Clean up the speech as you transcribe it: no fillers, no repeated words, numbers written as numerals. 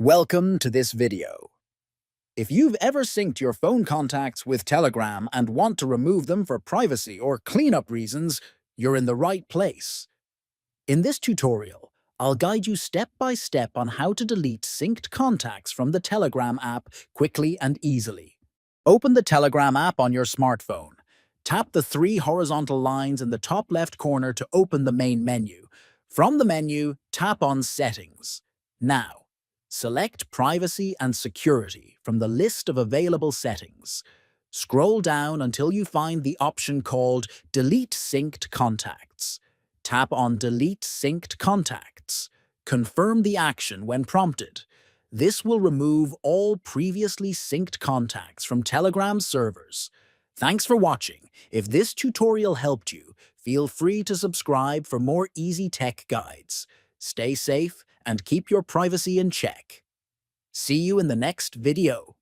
Welcome to this video. If you've ever synced your phone contacts with Telegram and want to remove them for privacy or cleanup reasons, you're in the right place. In this tutorial, I'll guide you step by step on how to delete synced contacts from the Telegram app quickly and easily. Open the Telegram app on your smartphone. Tap the three horizontal lines in the top left corner to open the main menu. From the menu, tap on Settings. Now, select Privacy and Security from the list of available settings. Scroll down until you find the option called Delete Synced Contacts. Tap on Delete Synced Contacts. Confirm the action when prompted. This will remove all previously synced contacts from Telegram servers. Thanks for watching. If this tutorial helped you, feel free to subscribe for more easy tech guides. Stay safe and keep your privacy in check. See you in the next video.